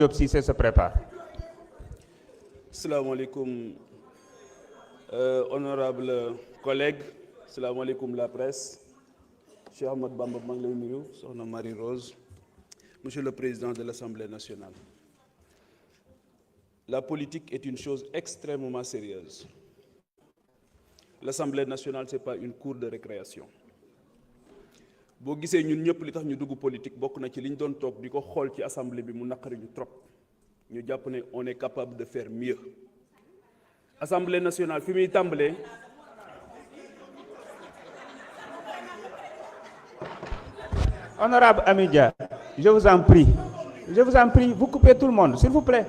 Diop Cissé se prépare. Assalamu alaikum, honorable collègues, assalamu alaikum la presse, Cheikh Ahmad Bamba maa ngi lay nuyu, Soxna Marie Rose, Monsieur le Président de l'Assemblée nationale. La politique est une chose extrêmement sérieuse. L'Assemblée nationale, ce n'est pas une cour de récréation. boo gisee ñun ñëpp li tax ñu dugg politique bokk na ci li ñu doon toog di ko xool ci assemblée bi mu naqari ñu trop ñu jàpp ne on est capable de faire mieux. Assemblée nationale fi muy tàmbalee Honorable Amidia, je vous en prie, vous coupez tout le monde, s'il vous plaît,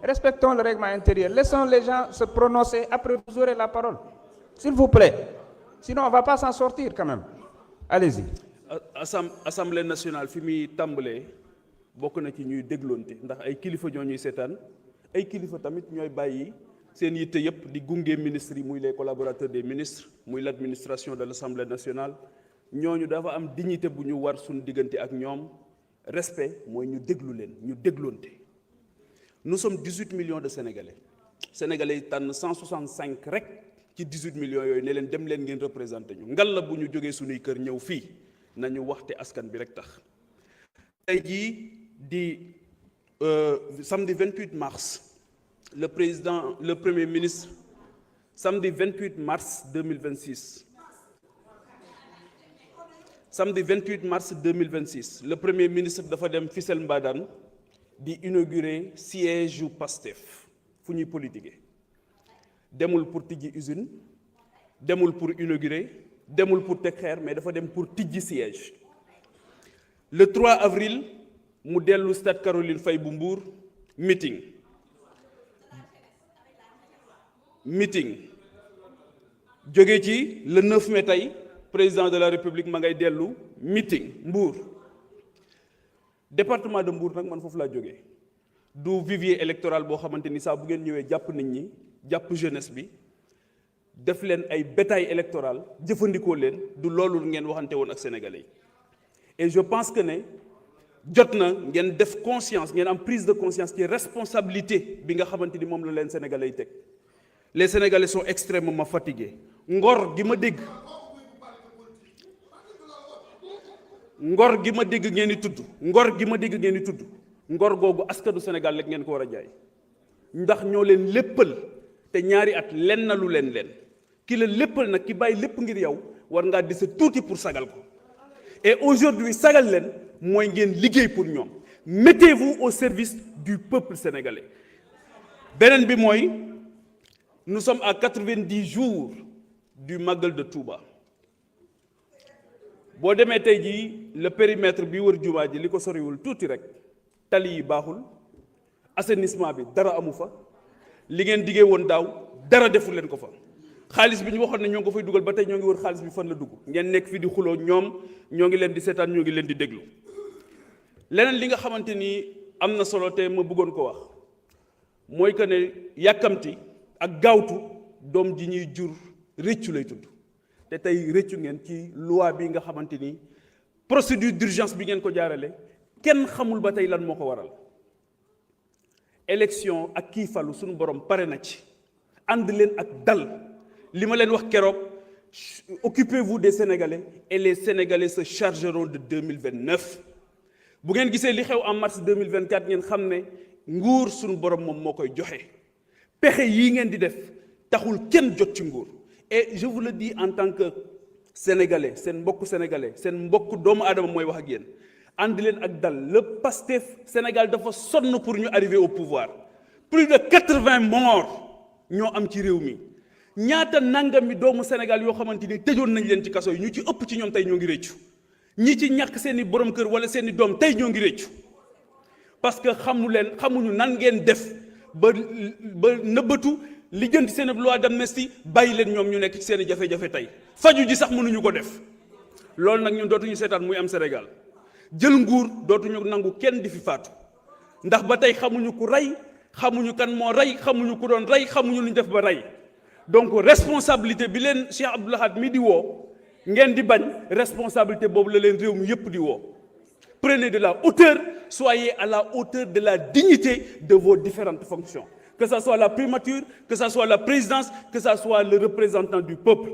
respectons le règlement intérieur, laissons les gens se prononcer, après vous aurez la parole, s'il vous plaît, sinon on ne va pas s'en sortir quand même. Allez-y. Assemblée nationale fi muy tàmbalee bokk na ci ñuy dégloonte ndax ay kilifa ñoo ñuy seetaan ay kilifa tamit ñooy bàyyi seen yitte yëpp di gunge ministres yi muy les collaborateurs des ministres muy l'administration de l'Assemblée nationale ñooñu dafa am dignité bu ñu war suñu diggante ak ñoom respect mooy ñu déglu leen ñu dégloonte. Nous sommes 18 millions de Sénégalais yi tànn 165 rek ci 18 millions yooyu ne leen dem leen ngeen représenté ñu ngal la bu ñu jógee suñuy kër ñëw fii nañu waxte askan bi rek tax. Tey jii di samedi 28 mars le premier ministre samedi 28 mars 2026 samedi 28 mars 2026 le premier ministre dafa dem Fissel Mbadane di inaugurer siège yu Pastef fu ñuy politiquer demul pour tijji usine demul pour inaugurer demul pour teg xeer mais dafa dem pour tijji siège. Le 3 avril mu dellu stade Caroline Faye bu Mbour meeting jóge ci le 9 mai tey président de la République ma ngay dellu meeting Mbour. Département de Mbour nag man foofu laa jógee du vivier électoral boo xamante ni saa bu ngeen ñëwee jàpp nit ñi jàpp jeunesse bi def leen ay bétail électoral jëfandikoo leen du loolu ngeen waxante woon ak sénégalais yi. Et je pense que ne jot na ngeen def conscience ngeen am prise de conscience ci responsabilité bi nga xamante ni moom la leen sénégalais yi teg. Les sénégalais sont extrêmement fatigués ngor gi ma dégg ngeen di tudd ngor googu askanu Sénégal rek ngeen ko war a jaay ndax ñoo leen léppal te ñaari at len na lu leen ki la léppal nag ki bàyyi lépp ngir yow war ngaa di sa tuuti pour sagal ko et aujourd'hui sagal leen mooy ngeen liggéey pour ñoom mettez-vous au service du peuple sénégalais. Beneen bi mooy nous sommes à 90 jours du Magal de Touba. boo demee tey jii le périmètre bi wër jumaa ji li ko soriwul tuuti rek tali yi baaxul assainissement bi dara amu fa li ngeen diggee woon daaw dara deful leen ko fa xaalis bi ñu waxoon ne ñoo ngi ko fay dugal ba tey ñoo ngi wër xaalis bi fan la dugg ngeen nekk fi di xuloo ñoom ñoo ngi leen di seetaan ñoo ngi leen di déglu. Leneen li nga xamante ni am na solo te ma bëggoon ko wax mooy que ne yàkkamti ak gaawtu doom ji ñuy jur rëccu lay tudd. te tey rëccu ngeen ci loi bi nga xamante ni procédure d'urgence bi ngeen ko jaarale kenn xamul ba tey lan moo ko waral. Élection ak kii falu suñu borom pare na ci ànd leen ak dal li ma leen wax keroog occupez-vous des Sénégalais et les Sénégalais se chargeront de 2029 bu ngeen gisee li xew en mars 2024 ngeen xam ne nguur suñu borom moom moo koy joxe pexe yii ngeen di def taxul kenn jot ci nguur. Et je vous le dis en tant que sénégalais seen mbokk doomu aadama mooy wax ak yéen ànd leen ak dal le Pastef Sénégal dafa sonn pour ñu arriver au pouvoir plus de 80 morts ñoo am ci réew mi ñaata nangam mi doomu Sénégal yoo xamante ni tëjoon nañ leen ci kaso yi ñu ci ëpp ci ñoom tey ñoo ngi réccu ñi ci ñàkk seen i borom kër wala seen i doom tey ñoo ngi réccu parce que xamuñu nan ngeen def ba nëbbatu li jënd seen loi d'amnistie bàyyi leen ñoom ñu nekk ci seen i jafe-jafe tey faju ji sax mënuñu ko def loolu nag ñun dootuñu seetaan muy am Sénégal jël nguur dootuñu nangu kenn di fi faatu ndax ba tey xamuñu ku rey xamuñu kan moo rey xamuñu ku doon rey xamuñu lu ñu def ba rey donc responsabilité bi leen Cheikh Abdou Lahad mi di woo ngeen di bañ responsabilité boobu la leen réew mi yépp di woo Prenez de la hauteur, soyez à la hauteur de la dignité de vos différentes fonctions. Que ce soit la primature, que ce soit la présidence, que ce soit le représentant du peuple.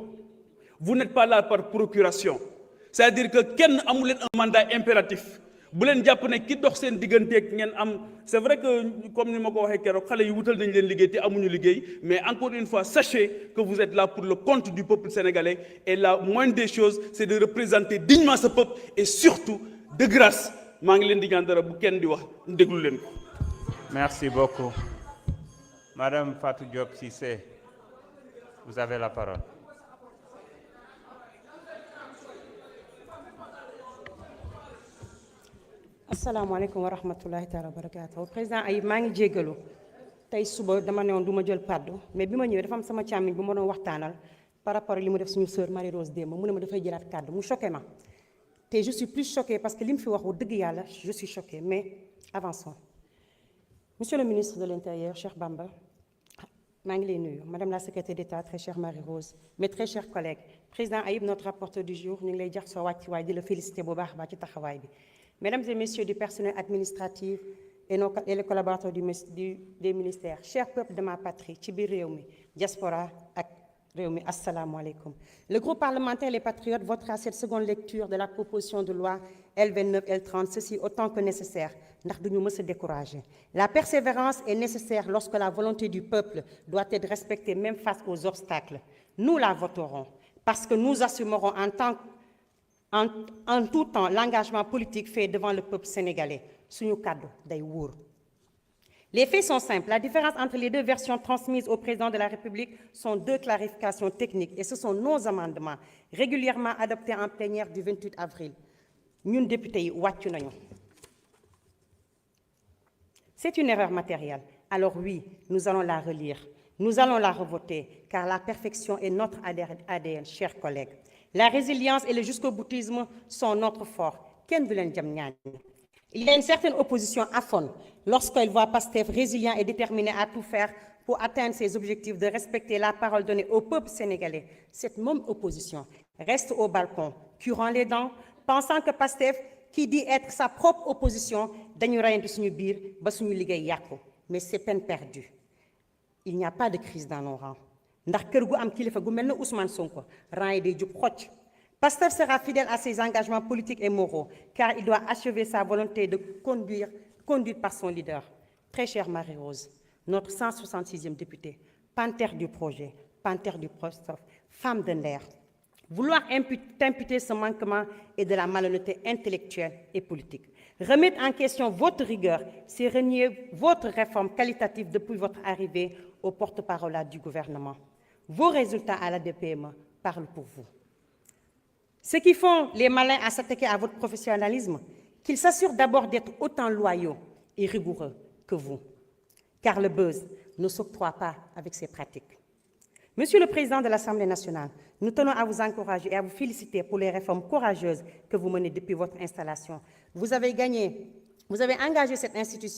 Vous n'êtes pas là par procuration. C'est-à-dire que kenn amu leen un mandat impératif. Bu leen jàpp ne ki dox seen digganteeg ngeen am c'est vrai que comme ni ma ko waxee keroog xale yi wutal nañ leen liggéey te amuñu liggéey mais encore une fois sachez que vous êtes là pour le compte du peuple sénégalais et la moindre des choses c'est de représenter dignement ce peuple et surtout de grâce maa ngi leen di ñaan dara bu kenn di wax déglu leen ko. Merci beaucoup. Madame Fatou Diop Cissé, vous avez la parole. asalaamaaleykum wa rahmatulahi taala wa barakaatu président Ayib maa ngi jéggalu tey suba dama ne woon du ma jël kàddu mais bi ma ñëwee dafa am sama càmmiñ bu ma doon waxtaanal par rapport ak li mu def suñu sœur Marie Rose démb mu ne ma dafay jëlaat kàddu mu choqué ma te je suis plus choquée parce que li mu fi wax wu dëgg yàlla je suis choquée mais avançons. Monsieur le ministre de l'Intérieur Cheikh Bamba maa ngi lay nuyu madame la secrétaire d'État très chère Marie Rose mes très chers collègues président Ayib notre rapporteur du jour ñu ngi lay jox soo wàccuwaay di la féliciter bu baax a baax ci taxawaay bi. Mesdames et messieurs du personnel administratif et les collaborateurs des ministères, chers peuples de ma patrie, ci biir réew mi diaspora ak réew mi asalaamaaleykum. Le groupe parlementaire Les Patriotes votera cette seconde lecture de la proposition de loi L29 L30, ceci autant que nécessaire ndax duñu mës a décourager. La persévérance est nécessaire lorsque la volonté du peuple doit être respectée même face aux obstacles. Nous la voterons parce que nous assumerons en tout temps l'engagement politique fait devant le peuple sénégalais suñu kàddu day wóor. Les faits sont simples. La différence entre les deux versions transmises au président de la République sont deux clarifications techniques et ce sont nos amendements régulièrement adoptés en plénière du 28 avril. Ñun députés yi wàccu nañu. C'est une erreur matérielle. Alors oui, nous allons la relire. Nous allons la revoter car la perfection est notre ADN, chers collègues. La résilience et le jusqu'au-boutisme sont notre fort. Kenn du leen jam ñaan. Il y a une certaine opposition aphone lorsqu'elle voit Pastef résilient et déterminé à tout faire pour atteindre ses objectifs de respecter la parole donnée au peuple sénégalais. Cette même opposition reste au balcon, curant les dents, pensant que Pastef, qui dit être sa propre opposition, dañu reyante suñu biir ba suñu liggéey yàqu. Mais c'est peine perdue. Il n'y a pas de crise dans nos rangs. Ndax kër gu am kilifa gu mel ne Ousmane Sonko rang yi day jub xocc. Pastef sera fidèle à ses engagements politiques et moraux car il doit achever sa volonté de conduite par son leader. Très chère Marie Rose, notre 166e députée, panthère du projet, panthère du Pastef, femme de l'air. Vouloir imputer ce manquement est de la malhonnêteté intellectuelle et politique. Remettre en question votre rigueur, c'est renier votre réforme qualitative depuis votre arrivée au porte-parole du gouvernement. Vos résultats à la DPME parlent pour vous. Ceux qui font les malins à s'attaquer à votre professionnalisme, qu'ils s'assurent d'abord d'être autant loyaux et rigoureux que vous. Car le buzz ne s'octroie pas avec ces pratiques. Monsieur le Président de l'Assemblée nationale, nous tenons à vous encourager et à vous féliciter pour les réformes courageuses que vous menez depuis votre installation. Vous avez engagé cette institution